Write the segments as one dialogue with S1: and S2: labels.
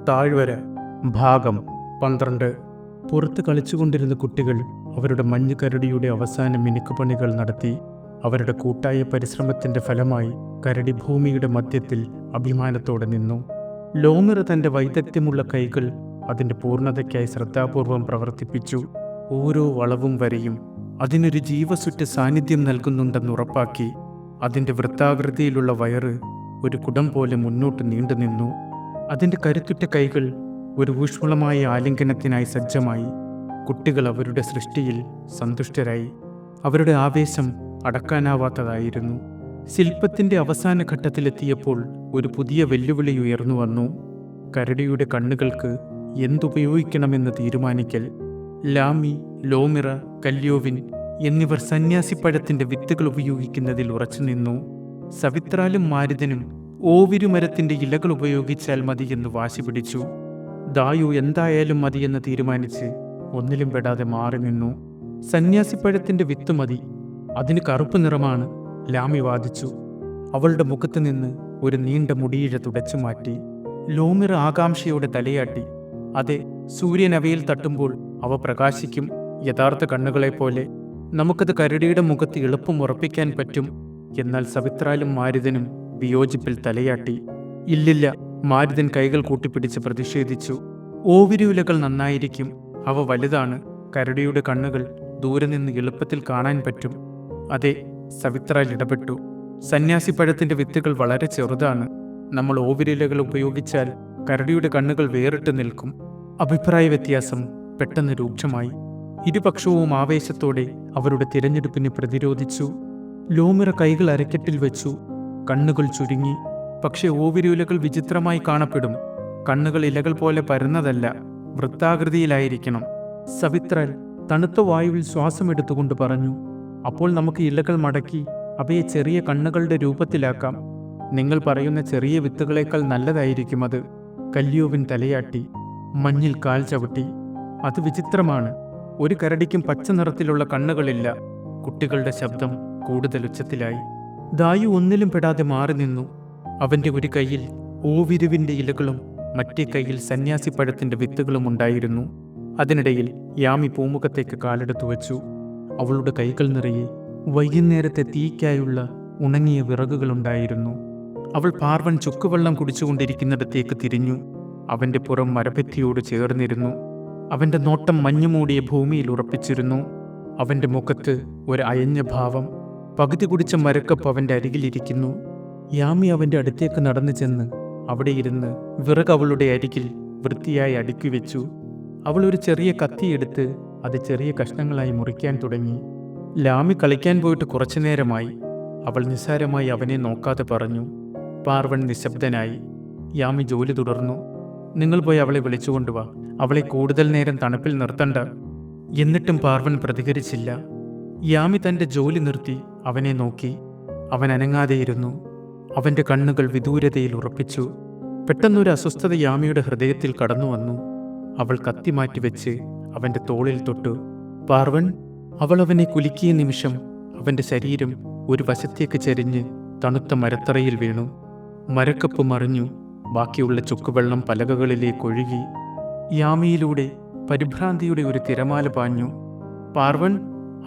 S1: താഴ്വര ഭാഗം 12. പുറത്ത് കളിച്ചുകൊണ്ടിരുന്ന കുട്ടികൾ അവരുടെ മഞ്ഞ് കരടിയുടെ അവസാന മിനുക്കുപണികൾ നടത്തി. അവരുടെ കൂട്ടായ പരിശ്രമത്തിൻ്റെ ഫലമായി കരടി ഭൂമിയുടെ മധ്യത്തിൽ അഭിമാനത്തോടെ നിന്നു. ലോമിറ തൻ്റെ വൈദഗ്ധ്യമുള്ള കൈകൾ അതിൻ്റെ പൂർണ്ണതയ്ക്കായി ശ്രദ്ധാപൂർവം പ്രവർത്തിപ്പിച്ചു. ഓരോ വളവും വരയും അതിനൊരു ജീവസുറ്റ സാന്നിധ്യം നൽകുന്നുണ്ടെന്നുറപ്പാക്കി. അതിൻ്റെ വൃത്താകൃതിയിലുള്ള വയറ് ഒരു കുടം പോലെ മുന്നോട്ട് നീണ്ടുനിന്നു. അതിൻ്റെ കരുത്തുറ്റ കൈകൾ ഒരു ഊഷ്മളമായ ആലിംഗനത്തിനായി സജ്ജമായി. കുട്ടികൾ അവരുടെ സൃഷ്ടിയിൽ സന്തുഷ്ടരായി. അവരുടെ ആവേശം അടക്കാനാവാത്തതായിരുന്നു. ശില്പത്തിൻ്റെ അവസാന ഘട്ടത്തിലെത്തിയപ്പോൾ ഒരു പുതിയ വെല്ലുവിളി ഉയർന്നു വന്നു. കരടിയുടെ കണ്ണുകൾക്ക് എന്തുപയോഗിക്കണമെന്ന് തീരുമാനിക്കൽ. ലാമി, ലോമിറ, കല്യോവിൻ എന്നിവർ സന്യാസിപ്പഴത്തിൻ്റെ വിത്തുകൾ ഉപയോഗിക്കുന്നതിൽ ഉറച്ചുനിന്നു. സവിത്രാലും മാരുതനും ഓവിരുമരത്തിൻ്റെ ഇലകൾ ഉപയോഗിച്ചാൽ മതിയെന്ന് വാശി പിടിച്ചു. ദായു എന്തായാലും മതിയെന്ന് തീരുമാനിച്ച് ഒന്നിലും പെടാതെ മാറി നിന്നു. സന്യാസിപ്പഴത്തിൻ്റെ വിത്ത് മതി, അതിന് കറുപ്പ് നിറമാണ്, ലാമി വാദിച്ചു. അവളുടെ മുഖത്ത് നിന്ന് ഒരു നീണ്ട മുടിയിഴ തുടച്ചു മാറ്റി. ലോമിറ ആകാംക്ഷയോടെ തലയാട്ടി. അതെ, സൂര്യൻ അവയിൽ തട്ടുമ്പോൾ അവ പ്രകാശിക്കും, യഥാർത്ഥ കണ്ണുകളെപ്പോലെ. നമുക്കത് കരടിയുടെ മുഖത്ത് എളുപ്പം ഉറപ്പിക്കാൻ പറ്റും. എന്നാൽ സവിത്രാലും മാരുതനും വിയോജിപ്പിൽ തലയാട്ടി. ഇല്ലില്ല, മാരുതൻ കൈകൾ കൂട്ടിപ്പിടിച്ച് പ്രതിഷേധിച്ചു. ഓവിരുലകൾ നന്നായിരിക്കും, അവ വലുതാണ്, കരടിയുടെ കണ്ണുകൾ ദൂരെ നിന്ന് എളുപ്പത്തിൽ കാണാൻ പറ്റും. അതെ, സവിത്രാൽ ഇടപെട്ടു. സന്യാസിപ്പഴത്തിൻ്റെ വിത്തുകൾ വളരെ ചെറുതാണ്, നമ്മൾ ഓവിരിലകൾ ഉപയോഗിച്ചാൽ കരടിയുടെ കണ്ണുകൾ വേറിട്ട് നിൽക്കും. അഭിപ്രായ വ്യത്യാസം പെട്ടെന്ന് രൂക്ഷമായി. ഇരുപക്ഷവും ആവേശത്തോടെ അവരുടെ തിരഞ്ഞെടുപ്പിനെ പ്രതിരോധിച്ചു. ലോമിറ കൈകൾ അരക്കെട്ടിൽ വെച്ചു. കണ്ണുകൾ ചുരുങ്ങി. പക്ഷെ ഓവിരുലകൾ വിചിത്രമായി കാണപ്പെടും. കണ്ണുകൾ ഇലകൾ പോലെ പരന്നതല്ല, വൃത്താകൃതിയിലായിരിക്കണം. സവിത്രാൽ തണുത്ത വായുവിൽ ശ്വാസമെടുത്തുകൊണ്ട് പറഞ്ഞു. അപ്പോൾ നമുക്ക് ഇലകൾ മടക്കി അവയെ ചെറിയ കണ്ണുകളുടെ രൂപത്തിലാക്കാം. നിങ്ങൾ പറയുന്ന ചെറിയ വിത്തുകളേക്കാൾ നല്ലതായിരിക്കും അത്. കല്യോവിൻ തലയാട്ടി. മഞ്ഞിൽ കാൽ ചവിട്ടി. അത് വിചിത്രമാണ്, ഒരു കരടിക്കും പച്ച നിറത്തിലുള്ള കണ്ണുകളില്ല. കുട്ടികളുടെ ശബ്ദം കൂടുതൽ ഉച്ചത്തിലായി. ദായു ഒന്നിലും പെടാതെ മാറി നിന്നു. അവൻ്റെ ഒരു കൈയിൽ ഓവിരുവിൻ്റെ ഇലകളും മറ്റേ കൈയിൽ സന്യാസിപ്പഴത്തിൻ്റെ വിത്തുകളും ഉണ്ടായിരുന്നു. അതിനിടയിൽ യാമി പൂമുഖത്തേക്ക് കാലെടുത്തു വച്ചു. അവളുടെ കൈകൾ നിറയെ വൈകുന്നേരത്തെ തീയ്ക്കായുള്ള ഉണങ്ങിയ വിറകുകളുണ്ടായിരുന്നു. അവൾ പാർവൻ ചുക്കുവെള്ളം കുടിച്ചുകൊണ്ടിരിക്കുന്നിടത്തേക്ക് തിരിഞ്ഞു. അവൻ്റെ പുറം മരഭിത്തിയോട് ചേർന്നിരുന്നു. അവൻ്റെ നോട്ടം മഞ്ഞുമൂടിയ ഭൂമിയിൽ ഉറപ്പിച്ചിരുന്നു. അവൻ്റെ മുഖത്ത് ഒരു അയഞ്ഞ ഭാവം. പകുതി കുടിച്ച മരക്കപ്പ് അവൻ്റെ അരികിലിരിക്കുന്നു. യാമി അവൻ്റെ അടുത്തേക്ക് നടന്നു ചെന്ന് അവിടെ ഇരുന്ന് വിറക് അവളുടെ അരികിൽ വൃത്തിയായി അടുക്കി വെച്ചു. അവൾ ഒരു ചെറിയ കത്തിയെടുത്ത് അത് ചെറിയ കഷ്ണങ്ങളായി മുറിക്കാൻ തുടങ്ങി. ലാമി കളിക്കാൻ പോയിട്ട് കുറച്ചു നേരമായി. അവൾ നിസ്സാരമായി അവനെ നോക്കാതെ പറഞ്ഞു. പാർവൺ നിശബ്ദനായി. യാമി ജോലി തുടർന്നു. നിങ്ങൾ പോയി അവളെ വിളിച്ചുകൊണ്ടുവാ, അവളെ കൂടുതൽ നേരം തണുപ്പിൽ നിർത്തണ്ട. എന്നിട്ടും പാർവൺ പ്രതികരിച്ചില്ല. യാമി തൻ്റെ ജോലി നിർത്തി അവനെ നോക്കി. അവൻ അനങ്ങാതെയിരുന്നു. അവൻ്റെ കണ്ണുകൾ വിദൂരതയിൽ ഉറപ്പിച്ചു. പെട്ടെന്നൊരു അസ്വസ്ഥത യാമിയുടെ ഹൃദയത്തിൽ കടന്നു വന്നു. അവൾ കത്തി മാറ്റിവെച്ച് അവൻ്റെ തോളിൽ തൊട്ടു. പാർവൺ! അവൾ അവനെ കുലുക്കിയ നിമിഷം അവൻ്റെ ശരീരം ഒരു വശത്തേക്ക് ചെരിഞ്ഞ് തണുത്ത മരത്തറയിൽ വീണു. മരക്കപ്പ് മറിഞ്ഞു. ബാക്കിയുള്ള ചുക്കുവെള്ളം പലകകളിലേക്ക് ഒഴുകി. യാമിയിലൂടെ പരിഭ്രാന്തിയുടെ ഒരു തിരമാല പാഞ്ഞു. പാർവൺ!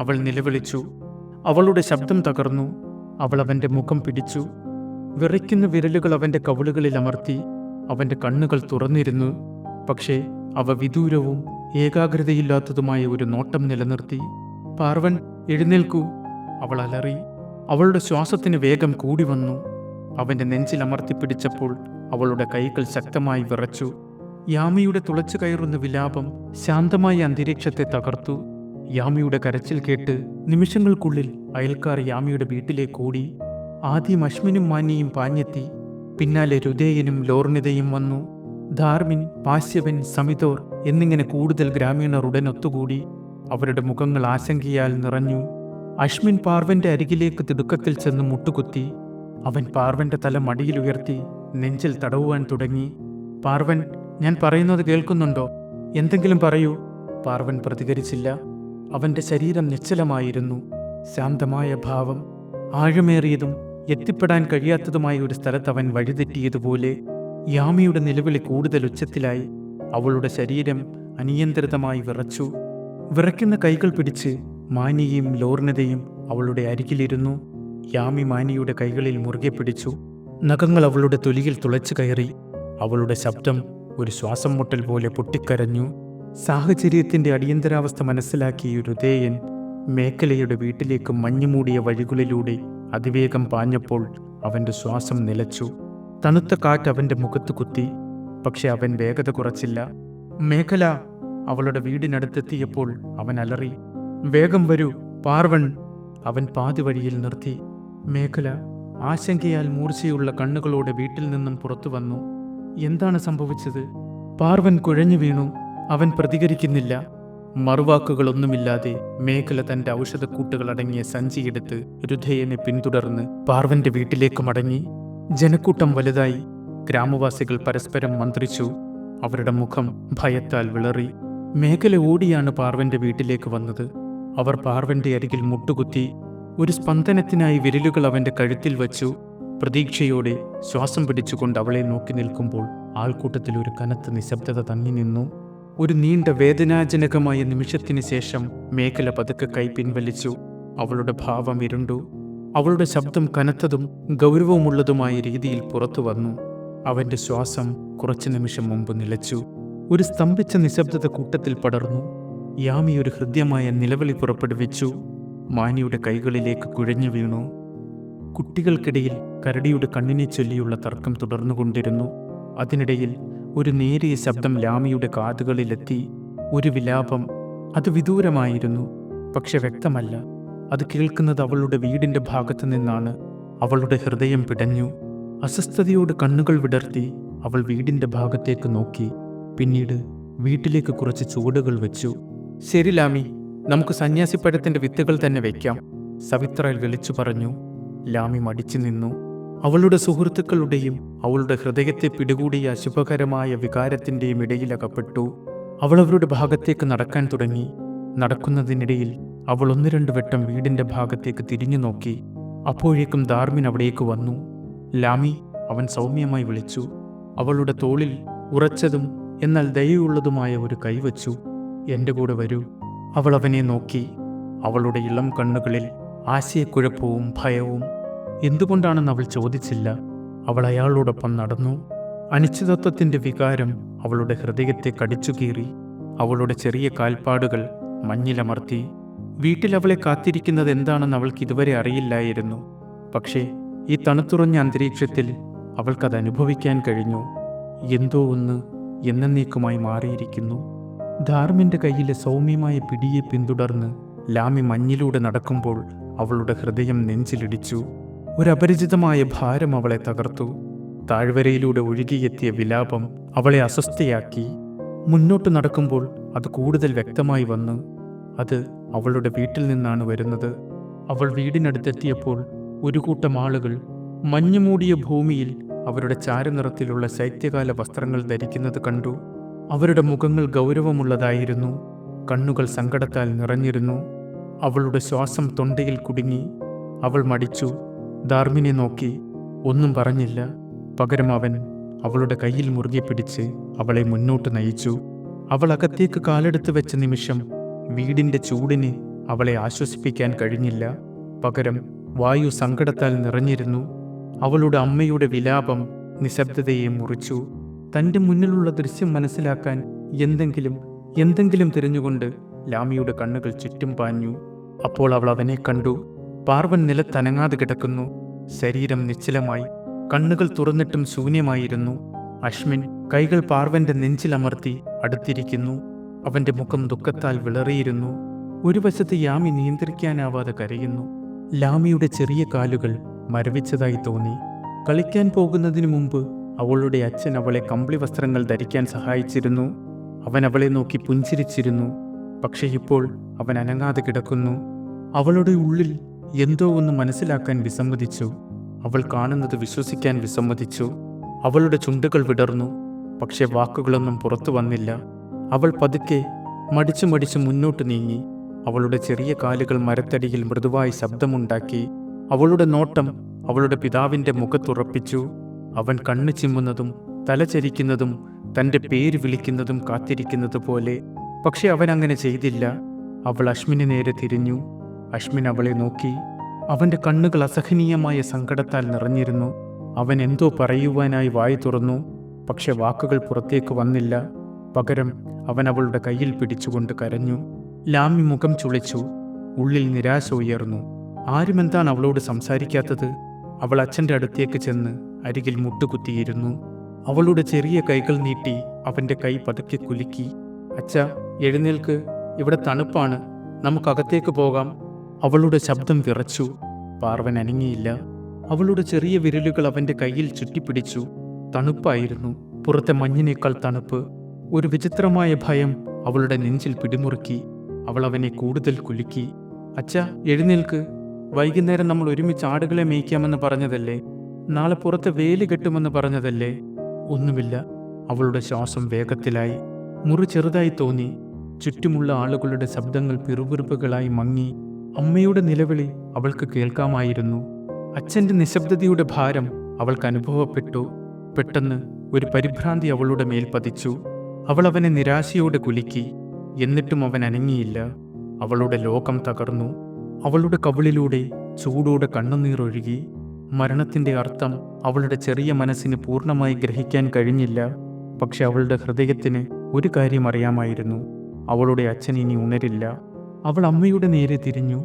S1: അവൾ നിലവിളിച്ചു. അവളുടെ ശബ്ദം തകർന്നു. അവൾ അവൻ്റെ മുഖം പിടിച്ചു. വിറയ്ക്കുന്ന വിരലുകൾ അവൻ്റെ കവിളുകളിൽ അമർത്തി. അവൻ്റെ കണ്ണുകൾ തുറന്നിരുന്നു. പക്ഷേ അവ വിദൂരവും ഏകാഗ്രതയില്ലാത്തതുമായ ഒരു നോട്ടം നിലനിർത്തി. പാർവൺ, എഴുന്നേൽക്കൂ! അവൾ അലറി. അവളുടെ ശ്വാസത്തിന് വേഗം കൂടി വന്നു. അവൻ്റെ നെഞ്ചിൽ അമർത്തിപ്പിടിച്ചപ്പോൾ അവളുടെ കൈകൾ ശക്തമായി വിറച്ചു. യാമിയുടെ തുളച്ചു കയറുന്ന വിലാപം ശാന്തമായ അന്തരീക്ഷത്തെ തകർത്തു. യാമിയുടെ കരച്ചിൽ കേട്ട് നിമിഷങ്ങൾക്കുള്ളിൽ അയൽക്കാർ യാമിയുടെ വീട്ടിലേക്ക് ഓടി. ആദ്യം അശ്മിനും മാനിയും പാഞ്ഞെത്തി. പിന്നാലെ രുദേയനും ലോർണിതയും വന്നു. ധാർമിൻ, പാശ്യവൻ, സമിതോർ എന്നിങ്ങനെ കൂടുതൽ ഗ്രാമീണർ ഉടൻ ഒത്തുകൂടി. അവരുടെ മുഖങ്ങൾ ആശങ്കയാൽ നിറഞ്ഞു. അശ്മിൻ പാർവന്റെ അരികിലേക്ക് തിടുക്കത്തിൽ ചെന്ന് മുട്ടുകുത്തി. അവൻ പാർവന്റെ തല മടിയിലുയർത്തി നെഞ്ചിൽ തടവുവാൻ തുടങ്ങി. പാർവൻ, ഞാൻ പറയുന്നത് കേൾക്കുന്നുണ്ടോ? എന്തെങ്കിലും പറയൂ. പാർവൻ പ്രതികരിച്ചില്ല. അവൻ്റെ ശരീരം നിശ്ചലമായിരുന്നു. ശാന്തമായ ഭാവം. ആഴമേറിയതും എത്തിപ്പെടാൻ കഴിയാത്തതുമായ ഒരു സ്ഥലത്ത് അവൻ വഴിതെറ്റിയതുപോലെ. യാമിയുടെ നിലവിളി കൂടുതൽ ഉച്ചത്തിലായി. അവളുടെ ശരീരം അനിയന്ത്രിതമായി വിറച്ചു. വിറയ്ക്കുന്ന കൈകൾ പിടിച്ച് മാനിയയും ലോർണതയും അവളുടെ അരികിലിരുന്നു. യാമി മാനിയുടെ കൈകളിൽ മുറുകെ പിടിച്ചു. നഖങ്ങൾ അവളുടെ തൊലിയിൽ തുളച്ചു കയറി. അവളുടെ ശബ്ദം ഒരു ശ്വാസം മുട്ടൽ പോലെ പൊട്ടിക്കരഞ്ഞു. സാഹചര്യത്തിന്റെ അടിയന്തരാവസ്ഥ മനസ്സിലാക്കിയ രുദേയൻ മേഖലയുടെ വീട്ടിലേക്ക് മഞ്ഞുമൂടിയ വഴികളിലൂടെ അതിവേഗം പാഞ്ഞപ്പോൾ അവന്റെ ശ്വാസം നിലച്ചു. തണുത്ത കാറ്റ് അവന്റെ മുഖത്ത് കുത്തി. പക്ഷെ അവൻ വേഗത കുറച്ചില്ല. മേഖല അവളുടെ വീടിനടുത്തെത്തിയപ്പോൾ അവൻ അലറി, "വേഗം വരൂ പാർവൺ!" അവൻ പാതി വഴിയിൽ നിർത്തി. മേഖല ആശങ്കയാൽ മൂർച്ചയുള്ള കണ്ണുകളോടെ വീട്ടിൽ നിന്നും പുറത്തു വന്നു. എന്താണ് സംഭവിച്ചത്? പാർവൻ കുഴഞ്ഞു വീണു. അവൻ പ്രതികരിക്കുന്നില്ല. മറുവാക്കുകളൊന്നുമില്ലാതെ മേഖല തന്റെ ഔഷധക്കൂട്ടുകൾ അടങ്ങിയ സഞ്ചിയെടുത്ത് രുധേയനെ പിന്തുടർന്ന് പാർവന്റെ വീട്ടിലേക്ക് മടങ്ങി. ജനക്കൂട്ടം വലുതായി. ഗ്രാമവാസികൾ പരസ്പരം മന്ത്രിച്ചു. അവരുടെ മുഖം ഭയത്താൽ വിളറി. മേഖല ഓടിയാണ് പാർവന്റെ വീട്ടിലേക്ക് വന്നത്. അവർ പാർവന്റെ അരികിൽ മുട്ടുകുത്തി. ഒരു സ്പന്ദനത്തിനായി വിരലുകൾ അവന്റെ കഴുത്തിൽ വച്ചു. പ്രതീക്ഷയോടെ ശ്വാസം പിടിച്ചുകൊണ്ട് അവളെ നോക്കി നിൽക്കുമ്പോൾ ആൾക്കൂട്ടത്തിൽ ഒരു കനത്ത നിശബ്ദത തങ്ങി നിന്നു. ഒരു നീണ്ട വേദനാജനകമായ നിമിഷത്തിന് ശേഷം മേഖല പതുക്കെ കൈ പിൻവലിച്ചു. അവളുടെ ഭാവം ഇരുണ്ടു. അവളുടെ ശബ്ദം കനത്തതും ഗൗരവമുള്ളതുമായ രീതിയിൽ പുറത്തു വന്നു. അവന്റെ ശ്വാസം കുറച്ചു നിമിഷം മുമ്പ് നിലച്ചു. ഒരു സ്തംഭിച്ച നിശബ്ദത കൂട്ടത്തിൽ പടർന്നു. യാമി ഒരു ഹൃദ്യമായ നിലവിളി പുറപ്പെടുവിച്ചു. മാനിയുടെ കൈകളിലേക്ക് കുഴഞ്ഞു വീണു. കുട്ടികൾക്കിടയിൽ കരടിയുടെ കണ്ണിനെ ചൊല്ലിയുള്ള തർക്കം തുടർന്നുകൊണ്ടിരുന്നു. അതിനിടയിൽ ഒരു നേരിയ ശബ്ദം ലാമിയുടെ കാതുകളിലെത്തി. ഒരു വിലാപം. അത് വിദൂരമായിരുന്നു, പക്ഷെ വ്യക്തമല്ല. അത് കേൾക്കുന്നത് അവളുടെ വീടിന്റെ ഭാഗത്തു നിന്നാണ്. അവളുടെ ഹൃദയം പിടഞ്ഞു. അസ്വസ്ഥതയോട് കണ്ണുകൾ വിടർത്തി അവൾ വീടിന്റെ ഭാഗത്തേക്ക് നോക്കി. പിന്നീട് വീട്ടിലേക്ക് കുറച്ച് ചുവടുകൾ വെച്ചു. "ശരി ലാമി, നമുക്ക് സന്യാസിപ്പഴത്തിന്റെ വിത്തുകൾ തന്നെ വയ്ക്കാം," സവിത്രയിൽ വിളിച്ചു പറഞ്ഞു. ലാമി മടിച്ചു നിന്നു. അവളുടെ സുഹൃത്തുക്കളുടെയും അവളുടെ ഹൃദയത്തെ പിടികൂടിയ അശുഭകരമായ വികാരത്തിന്റെയും ഇടയിലകപ്പെട്ടു. അവൾ അവരുടെ ഭാഗത്തേക്ക് നടക്കാൻ തുടങ്ങി. നടക്കുന്നതിനിടയിൽ അവൾ 1-2 വട്ടം വീടിന്റെ ഭാഗത്തേക്ക് തിരിഞ്ഞു നോക്കി. അപ്പോഴേക്കും ധാർമിൻ അവിടേക്ക് വന്നു. "ലാമി," അവൻ സൗമ്യമായി വിളിച്ചു. അവളുടെ തോളിൽ ഉറച്ചതും എന്നാൽ ദയയുള്ളതുമായ ഒരു കൈവച്ചു. "എന്റെ കൂടെ വരൂ." അവൾ അവനെ നോക്കി. അവളുടെ ഇളം കണ്ണുകളിൽ ആശയക്കുഴപ്പവും ഭയവും. എന്തുകൊണ്ടാണെന്ന് അവൾ ചോദിച്ചില്ല. അവൾ അയാളോടൊപ്പം നടന്നു. അനിശ്ചിതത്വത്തിന്റെ വികാരം അവളുടെ ഹൃദയത്തെ കടിച്ചുകീറി. അവളുടെ ചെറിയ കാൽപ്പാടുകൾ മഞ്ഞിലമർത്തി. വീട്ടിൽ അവളെ കാത്തിരിക്കുന്നത് എന്താണെന്ന് അവൾക്ക് ഇതുവരെ അറിയില്ലായിരുന്നു. പക്ഷേ ഈ തണുത്തുറഞ്ഞ അന്തരീക്ഷത്തിൽ അവൾക്കത് അനുഭവിക്കാൻ കഴിഞ്ഞു. എന്തോ ഒന്ന് എന്നേക്കുമായി മാറിയിരിക്കുന്നു. ധാർമിന്റെ കയ്യിലെ സൗമ്യമായ പിടിയെ പിന്തുടർന്ന് ലാമി മഞ്ഞിലൂടെ നടക്കുമ്പോൾ അവളുടെ ഹൃദയം നെഞ്ചിലിടിച്ചു. ഒരു അപരിചിതമായ ഭാരം അവളെ തകർത്തു. താഴ്വരയിലൂടെ ഒഴുകിയെത്തിയ വിലാപം അവളെ അസ്വസ്ഥയാക്കി. മുന്നോട്ട് നടക്കുമ്പോൾ അത് കൂടുതൽ വ്യക്തമായി വന്നു. അത് അവളുടെ വീട്ടിൽ നിന്നാണ് വരുന്നത്. അവൾ വീടിനടുത്തെത്തിയപ്പോൾ ഒരു കൂട്ടം ആളുകൾ മഞ്ഞുമൂടിയ ഭൂമിയിൽ അവരുടെ ചാരനിറത്തിലുള്ള ശൈത്യകാല വസ്ത്രങ്ങൾ ധരിക്കുന്നത് കണ്ടു. അവരുടെ മുഖങ്ങൾ ഗൗരവമുള്ളതായിരുന്നു. കണ്ണുകൾ സങ്കടത്താൽ നിറഞ്ഞിരുന്നു. അവളുടെ ശ്വാസം തൊണ്ടയിൽ കുടുങ്ങി. അവൾ മടിച്ചു. ധാർമിനെ നോക്കി. ഒന്നും പറഞ്ഞില്ല. പകരം അവൻ അവളുടെ കയ്യിൽ മുറുകെ പിടിച്ച് അവളെ മുന്നോട്ട് നയിച്ചു. അവൾ അകത്തേക്ക് കാലെടുത്ത് വെച്ച നിമിഷം വീടിന്റെ ചൂടിന് അവളെ ആശ്വസിപ്പിക്കാൻ കഴിഞ്ഞില്ല. പകരം വായു സങ്കടത്താൽ നിറഞ്ഞിരുന്നു. അവളുടെ അമ്മയുടെ വിലാപം നിശബ്ദതയെ മുറിച്ചു. തൻ്റെ മുന്നിലുള്ള ദൃശ്യം മനസ്സിലാക്കാൻ എന്തെങ്കിലും തിരഞ്ഞുകൊണ്ട് ലാമിയുടെ കണ്ണുകൾ ചുറ്റും പാഞ്ഞു. അപ്പോൾ അവൾ അവനെ കണ്ടു. പാർവൻ നിലത്തനങ്ങാതെ കിടക്കുന്നു. ശരീരം നിശ്ചലമായി. കണ്ണുകൾ തുറന്നിട്ടും ശൂന്യമായിരുന്നു. അശ്മിൻ കൈകൾ പാർവന്റെ നെഞ്ചിലമർത്തി അടുത്തിരിക്കുന്നു. അവന്റെ മുഖം ദുഃഖത്താൽ വിളറിയിരുന്നു. ഒരു വശത്ത് യാമി നിയന്ത്രിക്കാനാവാതെ കരയുന്നു. ലാമിയുടെ ചെറിയ കാലുകൾ മരവിച്ചതായി തോന്നി. കളിക്കാൻ പോകുന്നതിനു മുമ്പ് അവളുടെ അച്ഛൻ അവളെ കമ്പിളി വസ്ത്രങ്ങൾ ധരിക്കാൻ സഹായിച്ചിരുന്നു. അവൻ അവളെ നോക്കി പുഞ്ചിരിച്ചിരുന്നു. പക്ഷെ ഇപ്പോൾ അവൻ അനങ്ങാതെ കിടക്കുന്നു. അവളുടെ ഉള്ളിൽ എന്തോ ഒന്ന് മനസ്സിലാക്കാൻ വിസമ്മതിച്ചു. അവൾ കാണുന്നത് വിശ്വസിക്കാൻ വിസമ്മതിച്ചു. അവളുടെ ചുണ്ടുകൾ വിടർന്നു. പക്ഷെ വാക്കുകളൊന്നും പുറത്തു വന്നില്ല. അവൾ പതുക്കെ മടിച്ചു മുന്നോട്ട് നീങ്ങി. അവളുടെ ചെറിയ കാലുകൾ മരത്തടിയിൽ മൃദുവായി ശബ്ദമുണ്ടാക്കി. അവളുടെ നോട്ടം അവളുടെ പിതാവിൻ്റെ മുഖത്തുറപ്പിച്ചു. അവൻ കണ്ണു ചിമ്മുന്നതും തലചരിക്കുന്നതും തൻ്റെ പേര് വിളിക്കുന്നതും കാത്തിരിക്കുന്നത് പോലെ. പക്ഷെ അവൻ അങ്ങനെ ചെയ്തില്ല. അവൾ അശ്മിന് നേരെ തിരിഞ്ഞു. അശ്മിൻ അവളെ നോക്കി. അവൻ്റെ കണ്ണുകൾ അസഹനീയമായ സങ്കടത്താൽ നിറഞ്ഞിരുന്നു. അവൻ എന്തോ പറയുവാനായി വായി തുറന്നു. പക്ഷെ വാക്കുകൾ പുറത്തേക്ക് വന്നില്ല. പകരം അവൻ അവളുടെ കയ്യിൽ പിടിച്ചുകൊണ്ട് കരഞ്ഞു. ലാമി മുഖം ചുളിച്ചു. ഉള്ളിൽ നിരാശ ഉയർന്നു. ആരുമെന്താണ് അവളോട് സംസാരിക്കാത്തത്? അവൾ അച്ഛൻ്റെ അടുത്തേക്ക് ചെന്ന് അരികിൽ മുട്ടുകുത്തിയിരുന്നു. അവളുടെ ചെറിയ കൈകൾ നീട്ടി അവൻ്റെ കൈ പതുക്കെ കുലുക്കി. അച്ഛാ, എഴുന്നേൽക്ക്, ഇവിടെ തണുപ്പാണ്, നമുക്കകത്തേക്ക് പോകാം. അവളുടെ ശബ്ദം വിറച്ചു. പാർവൻ അനങ്ങിയില്ല. അവളുടെ ചെറിയ വിരലുകൾ അവൻ്റെ കയ്യിൽ ചുറ്റിപ്പിടിച്ചു. തണുപ്പായിരുന്നു, പുറത്തെ മഞ്ഞിനേക്കാൾ തണുപ്പ്. ഒരു വിചിത്രമായ ഭയം അവളുടെ നെഞ്ചിൽ പിടിമുറുക്കി. അവൾ അവനെ കൂടുതൽ കുലുക്കി. അച്ഛാ, എഴുന്നേൽക്ക്, വൈകുന്നേരം നമ്മൾ ഒരുമിച്ച് ആടുകളെ മേയ്ക്കാമെന്ന് പറഞ്ഞതല്ലേ? നാളെ പുറത്ത് വേലി കെട്ടുമെന്ന് പറഞ്ഞതല്ലേ? ഒന്നുമില്ല. അവളുടെ ശ്വാസം വേഗത്തിലായി. മുറി ചെറുതായി തോന്നി. ചുറ്റുമുള്ള ആളുകളുടെ ശബ്ദങ്ങൾ പിറുപിറുപ്പുകളായി മങ്ങി. അമ്മയുടെ നിലവിളി അവൾക്ക് കേൾക്കാമായിരുന്നു. അച്ഛൻ്റെ നിശബ്ദതയുടെ ഭാരം അവൾക്ക് അനുഭവപ്പെട്ടു. പെട്ടെന്ന് ഒരു പരിഭ്രാന്തി അവളുടെ മേൽ പതിച്ചു. അവൾ അവനെ നിരാശയോടെ കുലുക്കി. എന്നിട്ടും അവൻ അനങ്ങിയില്ല. അവളുടെ ലോകം തകർന്നു. അവളുടെ കവിളിലൂടെ ചൂടോടെ കണ്ണുനീരൊഴുകി. മരണത്തിൻ്റെ അർത്ഥം അവളുടെ ചെറിയ മനസ്സിന് പൂർണ്ണമായി ഗ്രഹിക്കാൻ കഴിഞ്ഞില്ല. പക്ഷെ അവളുടെ ഹൃദയത്തിന് ഒരു കാര്യം അറിയാമായിരുന്നു: അവളുടെ അച്ഛൻ ഇനി ഉണരില്ല. അവൾ അമ്മയുടെ നേരെ തിരിഞ്ഞു.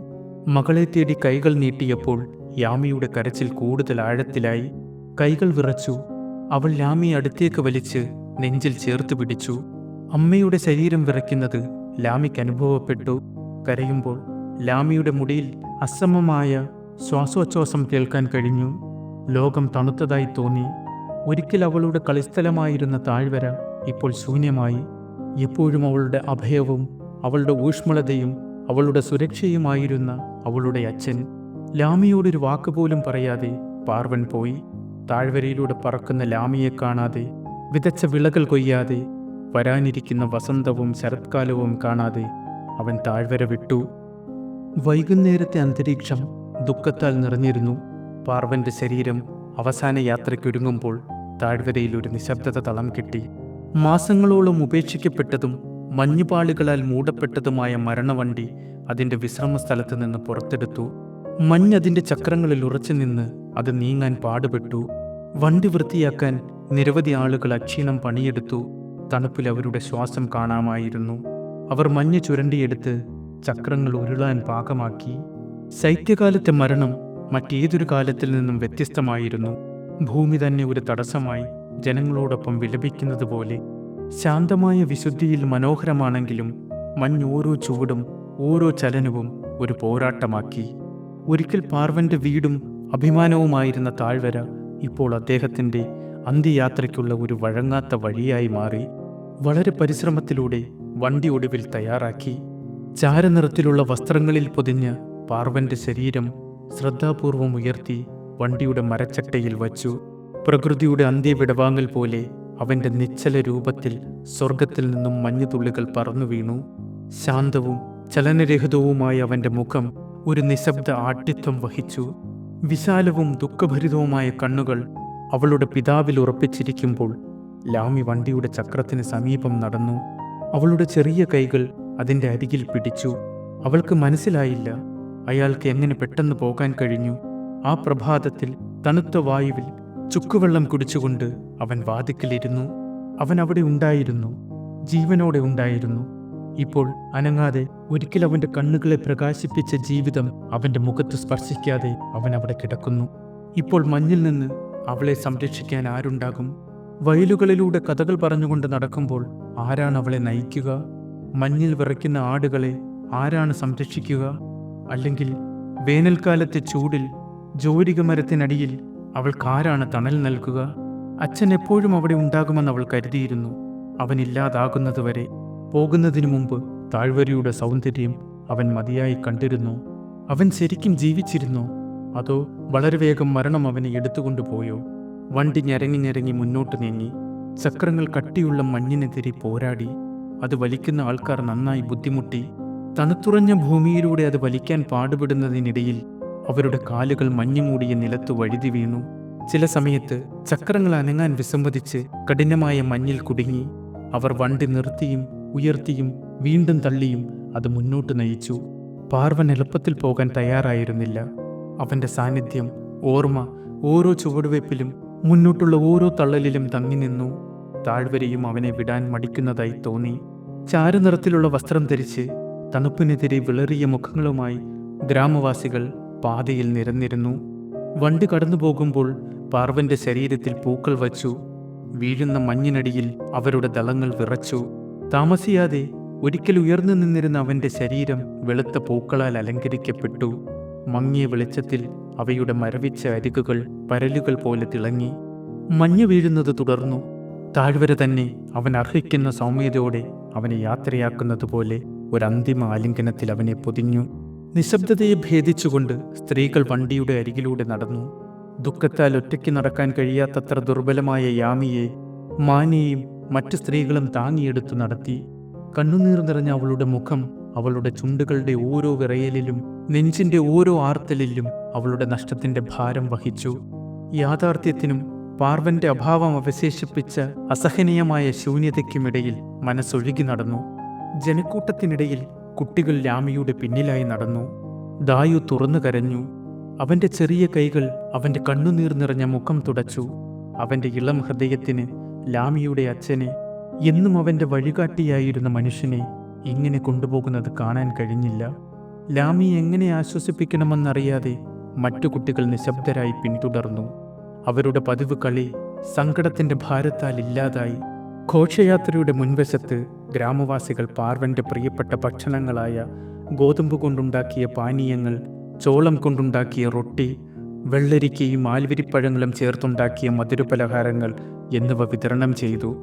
S1: മകളെ തേടി കൈകൾ നീട്ടിയപ്പോൾ യാമിയുടെ കരച്ചിൽ കൂടുതൽ ആഴത്തിലായി. കൈകൾ വിറച്ചു. അവൾ ലാമിയെ അടുത്തേക്ക് വലിച്ച് നെഞ്ചിൽ ചേർത്ത് പിടിച്ചു. അമ്മയുടെ ശരീരം വിറയ്ക്കുന്നത് ലാമിക്ക് അനുഭവപ്പെട്ടു. കരയുമ്പോൾ ലാമിയുടെ മുടിയിൽ അസമമായ ശ്വാസോച്ഛ്വാസം കേൾക്കാൻ കഴിഞ്ഞു. ലോകം തണുത്തതായി തോന്നി. ഒരിക്കൽ അവളുടെ കളിസ്ഥലമായിരുന്ന താഴ്വര ഇപ്പോൾ ശൂന്യമായി. എപ്പോഴും അവളുടെ അഭയവും അവളുടെ ഊഷ്മളതയും അവളുടെ സുരക്ഷയുമായിരുന്ന അവളുടെ അച്ഛൻ. ലാമിയോടൊരു വാക്കുപോലും പറയാതെ പാർവൻ പോയി. താഴ്വരയിലൂടെ പറക്കുന്ന ലാമിയെ കാണാതെ, വിതച്ച വിളകൾ കൊയ്യാതെ, വരാനിരിക്കുന്ന വസന്തവും ശരത്കാലവും കാണാതെ അവൻ താഴ്വര വിട്ടു. വൈകുന്നേരത്തെ അന്തരീക്ഷം ദുഃഖത്താൽ നിറഞ്ഞിരുന്നു. പാർവന്റെ ശരീരം അവസാന യാത്രയ്ക്കൊരുങ്ങുമ്പോൾ താഴ്വരയിൽ ഒരു നിശബ്ദത തളം കെട്ടി. മാസങ്ങളോളം ഉപേക്ഷിക്കപ്പെട്ടതും മഞ്ഞുപാളികളാൽ മൂടപ്പെട്ടതുമായ മരണവണ്ടി അതിൻ്റെ വിശ്രമ സ്ഥലത്ത് നിന്ന് പുറത്തെടുത്തു. മഞ്ഞ് അതിൻ്റെ ചക്രങ്ങളിൽ ഉറച്ചു നിന്ന് അത് നീങ്ങാൻ പാടുപെട്ടു. വണ്ടി വൃത്തിയാക്കാൻ നിരവധി ആളുകൾ അക്ഷീണം പണിയെടുത്തു. തണുപ്പിൽ അവരുടെ ശ്വാസം കാണാമായിരുന്നു. അവർ മഞ്ഞ് ചുരണ്ടിയെടുത്ത് ചക്രങ്ങൾ ഉരുളാൻ പാകമാക്കി. ശൈത്യകാലത്തെ മരണം മറ്റേതൊരു കാലത്തിൽ നിന്നും വ്യത്യസ്തമായിരുന്നു. ഭൂമി തന്നെ ഒരു തടസ്സമായി ജനങ്ങളോടൊപ്പം വിലപിക്കുന്നത് പോലെ. ശാന്തമായ വിശുദ്ധിയിൽ മനോഹരമാണെങ്കിലും മഞ്ഞ് ഓരോ ചുവടും ഓരോ ചലനവും ഒരു പോരാട്ടമാക്കി. ഒരിക്കൽ പാർവന്റെ വീടും അഭിമാനവുമായിരുന്ന താഴ്വര ഇപ്പോൾ അദ്ദേഹത്തിൻ്റെ അന്ത്യയാത്രയ്ക്കുള്ള ഒരു വഴങ്ങാത്ത വഴിയായി മാറി. വളരെ പരിശ്രമത്തിലൂടെ വണ്ടി ഒടുവിൽ തയ്യാറാക്കി. ചാരനിറത്തിലുള്ള വസ്ത്രങ്ങളിൽ പൊതിഞ്ഞ് പാർവന്റെ ശരീരം ശ്രദ്ധാപൂർവം ഉയർത്തി വണ്ടിയുടെ മരച്ചട്ടയിൽ വച്ചു. പ്രകൃതിയുടെ അന്ത്യവിടവാങ്ങൽ പോലെ അവൻ്റെ നിശ്ചല രൂപത്തിൽ സ്വർഗത്തിൽ നിന്നും മഞ്ഞുതുള്ളികൾ പറന്നു വീണു. ശാന്തവും ചലനരഹിതവുമായ അവൻ്റെ മുഖം ഒരു നിശബ്ദ ആഢ്യത്വം വഹിച്ചു. വിശാലവും ദുഃഖഭരിതവുമായ കണ്ണുകൾ അവളുടെ പിതാവിൽ ഉറപ്പിച്ചിരിക്കുമ്പോൾ ലാമി വണ്ടിയുടെ ചക്രത്തിന് സമീപം നടന്നു. അവളുടെ ചെറിയ കൈകൾ അതിൻ്റെ അരികിൽ പിടിച്ചു. അവൾക്ക് മനസ്സിലായില്ല അയാൾക്ക് എങ്ങനെ പെട്ടെന്ന് പോകാൻ കഴിഞ്ഞു. ആ പ്രഭാതത്തിൽ തണുത്ത വായുവിൽ ചുക്കുവെള്ളം കുടിച്ചുകൊണ്ട് അവൻ വാതിക്കലിരുന്നു. അവൻ അവിടെ ഉണ്ടായിരുന്നു, ജീവനോടെ ഉണ്ടായിരുന്നു. ഇപ്പോൾ അനങ്ങാതെ, ഒരിക്കൽ അവൻ്റെ കണ്ണുകളെ പ്രകാശിപ്പിച്ച ജീവിതം അവൻ്റെ മുഖത്ത് സ്പർശിക്കാതെ അവൻ അവിടെ കിടക്കുന്നു. ഇപ്പോൾ മഞ്ഞിൽ നിന്ന് അവളെ സംരക്ഷിക്കാൻ ആരുണ്ടാകും? വയലുകളിലൂടെ കഥകൾ പറഞ്ഞുകൊണ്ട് നടക്കുമ്പോൾ ആരാണ് അവളെ നയിക്കുക? മഞ്ഞിൽ വിറയ്ക്കുന്ന ആടുകളെ ആരാണ് സംരക്ഷിക്കുക? അല്ലെങ്കിൽ വേനൽക്കാലത്തെ ചൂടിൽ ജോരിക മരത്തിനടിയിൽ അവൾക്കാരാണ് തണൽ നൽകുക? അച്ഛൻ എപ്പോഴും അവിടെ ഉണ്ടാകുമെന്ന് അവൾ കരുതിയിരുന്നു. അവനില്ലാതാകുന്നതുവരെ. പോകുന്നതിനു മുമ്പ് താഴ്വരയുടെ സൗന്ദര്യം അവൻ മതിയായി കണ്ടിരുന്നു. അവൻ ശരിക്കും ജീവിച്ചിരുന്നോ? അതോ വളരെ വേഗം മരണം അവനെ എടുത്തുകൊണ്ടുപോയോ? വണ്ടി ഞരങ്ങി മുന്നോട്ട് നീങ്ങി. ചക്രങ്ങൾ കട്ടിയുള്ള മഞ്ഞിനെതിരെ പോരാടി. അത് വലിക്കുന്ന ആൾക്കാർ നന്നായി ബുദ്ധിമുട്ടി. തണുത്തുറഞ്ഞ ഭൂമിയിലൂടെ അത് വലിക്കാൻ പാടുപെടുന്നതിനിടയിൽ അവരുടെ കാലുകൾ മഞ്ഞുമൂടിയ നിലത്ത് വഴുതി വീണു. ചില സമയത്ത് ചക്രങ്ങൾ അനങ്ങാൻ വിസമ്മതിച്ച് കഠിനമായ മഞ്ഞിൽ കുടുങ്ങി. അവർ വണ്ടി നിർത്തിയും ഉയർത്തിയും വീണ്ടും തള്ളിയും അത് മുന്നോട്ട് നയിച്ചു. പാർവൻ എളുപ്പത്തിൽ പോകാൻ തയ്യാറായിരുന്നില്ല. അവന്റെ സാന്നിധ്യം, ഓർമ്മ ഓരോ ചുവടുവയ്പിലും മുന്നോട്ടുള്ള ഓരോ തള്ളലിലും തങ്ങി നിന്നു. താഴ്വരയും അവനെ വിടാൻ മടിക്കുന്നതായി തോന്നി. ചാരനിറത്തിലുള്ള വസ്ത്രം ധരിച്ച് തണുപ്പിനെതിരെ വിളറിയ മുഖങ്ങളുമായി ഗ്രാമവാസികൾ പാതയിൽ നിരന്നിരുന്നു. വണ്ടി കടന്നു പോകുമ്പോൾ പാർവന്റെ ശരീരത്തിൽ പൂക്കൾ വച്ചു. വീഴുന്ന മഞ്ഞിനടിയിൽ അവരുടെ ദളങ്ങൾ വിറച്ചു. താമസിയാതെ ഒരിക്കൽ ഉയർന്നു നിന്നിരുന്ന അവന്റെ ശരീരം വെളുത്ത പൂക്കളാൽ അലങ്കരിക്കപ്പെട്ടു. മങ്ങിയ വെളിച്ചത്തിൽ അവയുടെ മരവിച്ച അരികുകൾ പരലുകൾ പോലെ തിളങ്ങി. മഞ്ഞ് വീഴുന്നത് തുടർന്നു. താഴ്വര തന്നെ അവൻ അർഹിക്കുന്ന സൗമ്യതയോടെ അവനെ യാത്രയാക്കുന്നതുപോലെ ഒരന്തിമ ആലിംഗനത്തിൽ അവനെ പൊതിഞ്ഞു. നിശബ്ദതയെ ഭേദിച്ചുകൊണ്ട് സ്ത്രീകൾ വണ്ടിയുടെ അരികിലൂടെ നടന്നു. ദുഃഖത്താൽ ഒറ്റയ്ക്ക് നടക്കാൻ കഴിയാത്തത്ര ദുർബലമായ യാമിയെ മാനയും മറ്റു സ്ത്രീകളും താങ്ങിയെടുത്തു നടത്തി. കണ്ണുനീർ നിറഞ്ഞ അവളുടെ മുഖം അവളുടെ ചുണ്ടുകളുടെ ഓരോ വിറയലിലും നെഞ്ചിന്റെ ഓരോ ആർത്തലിലും അവളുടെ നഷ്ടത്തിന്റെ ഭാരം വഹിച്ചു. യാഥാർത്ഥ്യത്തിനും പാർവന്റെ അഭാവം അവശേഷിപ്പിച്ച അസഹനീയമായ ശൂന്യതയ്ക്കുമിടയിൽ മനസ്സൊഴുകി നടന്നു. ജനക്കൂട്ടത്തിനിടയിൽ കുട്ടികൾ ലാമിയുടെ പിന്നിലായി നടന്നു. ദായു തുറന്നു കരഞ്ഞു. അവന്റെ ചെറിയ കൈകൾ അവന്റെ കണ്ണുനീർ നിറഞ്ഞ മുഖം തുടച്ചു. അവന്റെ ഇളം ഹൃദയത്തിന് ലാമിയുടെ അച്ഛനെ, എന്നും അവന്റെ വഴികാട്ടിയായിരുന്ന മനുഷ്യനെ ഇങ്ങനെ കൊണ്ടുപോകുന്നത് കാണാൻ കഴിഞ്ഞില്ല. ലാമിയെ എങ്ങനെ ആശ്വസിപ്പിക്കണമെന്നറിയാതെ മറ്റു കുട്ടികൾ നിശബ്ദരായി പിന്തുടർന്നു. അവരുടെ പതിവ് കളി സങ്കടത്തിന്റെ ഭാരത്താൽ ഇല്ലാതായി. ഘോഷയാത്രയുടെ മുൻവശത്ത് ഗ്രാമവാസികൾ പാർവന്റെ പ്രിയപ്പെട്ട ഭക്ഷണങ്ങളായ ഗോതമ്പ് കൊണ്ടുണ്ടാക്കിയ പാനീയങ്ങൾ, ചോളം കൊണ്ടുണ്ടാക്കിയ റൊട്ടി, വെള്ളരിക്കയും ആൽവിരിപ്പഴങ്ങളും ചേർത്തുണ്ടാക്കിയ മധുരപലഹാരങ്ങൾ എന്നിവ വിതരണം ചെയ്തു.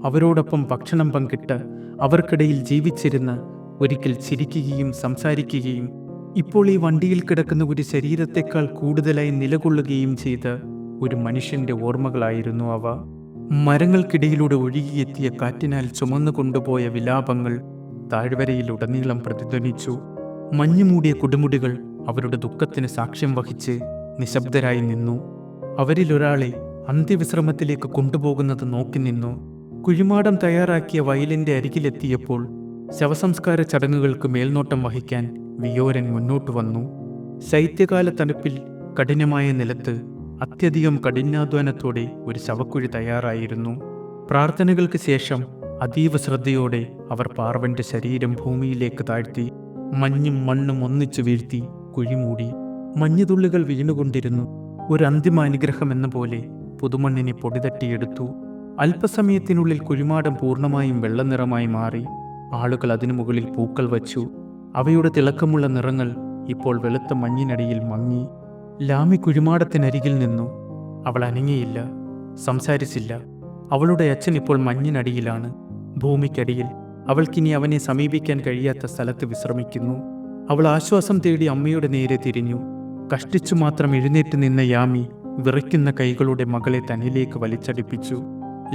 S1: അവരോടൊപ്പം ഭക്ഷണം പങ്കിട്ട് അവർക്കിടയിൽ ജീവിച്ചിരുന്ന, ഒരിക്കൽ ചിരിക്കുകയും സംസാരിക്കുകയും ഇപ്പോൾ ഈ വണ്ടിയിൽ കിടക്കുന്ന ഒരു ശരീരത്തെക്കാൾ കൂടുതലായി നിലകൊള്ളുകയും ചെയ്ത ഒരു മനുഷ്യന്റെ ഓർമ്മകളായിരുന്നു അവ. മരങ്ങൾക്കിടയിലൂടെ ഒഴുകിയെത്തിയ കാറ്റിനാൽ ചുമന്നു കൊണ്ടുപോയ വിലാപങ്ങൾ താഴ്വരയിലുടനീളം പ്രതിധ്വനിച്ചു. മഞ്ഞുമൂടിയ കൊടുമുടികൾ അവരുടെ ദുഃഖത്തിന് സാക്ഷ്യം വഹിച്ച് നിശബ്ദരായി നിന്നു. അവരിലൊരാളെ അന്ത്യവിശ്രമത്തിലേക്ക് കൊണ്ടുപോകുന്നത് നോക്കി നിന്നു. കുഴിമാടം തയ്യാറാക്കിയ വയലിന്റെ അരികിലെത്തിയപ്പോൾ ശവസംസ്കാര ചടങ്ങുകൾക്ക് മേൽനോട്ടം വഹിക്കാൻ വിയോരൻ മുന്നോട്ടു വന്നു. ശൈത്യകാല തണുപ്പിൽ കഠിനമായ നിലത്ത് അത്യധികം കഠിനാധ്വാനത്തോടെ ഒരു ശവക്കുഴി തയ്യാറായിരുന്നു. പ്രാർത്ഥനകൾക്ക് ശേഷം അതീവ ശ്രദ്ധയോടെ അവർ പാർവന്റെ ശരീരം ഭൂമിയിലേക്ക് താഴ്ത്തി. മഞ്ഞും മണ്ണും ഒന്നിച്ചു വീഴ്ത്തി കുഴി മൂടി. മഞ്ഞുതുള്ളികൾ വീണുകൊണ്ടിരുന്നു. ഒരു അന്തിമ അനുഗ്രഹം എന്ന പോലെ പുതുമണ്ണിനെ പൊടിതട്ടിയെടുത്തു. അല്പസമയത്തിനുള്ളിൽ കുഴിമാടം പൂർണ്ണമായും വെള്ളനിറമായി മാറി. ആളുകൾ അതിനു മുകളിൽ പൂക്കൾ വച്ചു. അവയുടെ തിളക്കമുള്ള നിറങ്ങൾ ഇപ്പോൾ വെളുത്ത മഞ്ഞിനടിയിൽ മങ്ങി. ലാമി കുഴിമാടത്തിനരികിൽ നിന്നു. അവൾ അനങ്ങിയില്ല, സംസാരിച്ചില്ല. അവളുടെ അച്ഛൻ ഇപ്പോൾ മഞ്ഞിനടിയിലാണ്, ഭൂമിക്കടിയിൽ. അവൾക്കിനി അവനെ സമീപിക്കാൻ കഴിയാത്ത സ്ഥലത്ത് വിശ്രമിക്കുന്നു. അവൾ ആശ്വാസം തേടി അമ്മയുടെ നേരെ തിരിഞ്ഞു. കഷ്ടിച്ചു മാത്രം എഴുന്നേറ്റ് നിന്ന യാമി വിറയ്ക്കുന്ന കൈകളുടെ മകളെ തന്നിലേക്ക് വലിച്ചടിപ്പിച്ചു.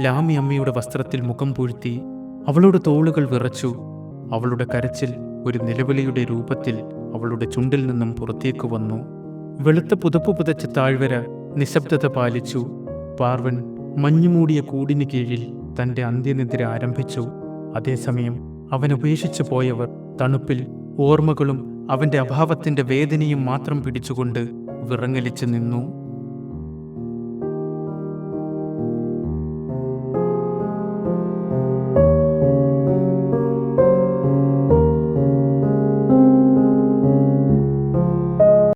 S1: ലാമി അമ്മയുടെ വസ്ത്രത്തിൽ മുഖം പൂഴ്ത്തി. അവളുടെ തോളുകൾ വിറച്ചു. അവളുടെ കരച്ചിൽ ഒരു നിലവിളിയുടെ രൂപത്തിൽ അവളുടെ ചുണ്ടിൽ നിന്നും പുറത്തേക്ക് വന്നു. വെളുത്ത പുതപ്പ് പുതച്ച താഴ്വര നിശബ്ദത പാലിച്ചു. പാർവൻ മഞ്ഞുമൂടിയ കൂടിന് കീഴിൽ തന്റെ അന്ത്യനിദ്ര ആരംഭിച്ചു. അതേസമയം അവൻ ഉപേക്ഷിച്ചു പോയവർ തണുപ്പിൽ ഓർമ്മകളും അവന്റെ അഭാവത്തിന്റെ വേദനയും മാത്രം പിടിച്ചുകൊണ്ട് വിറങ്ങലിച്ചു നിന്നു.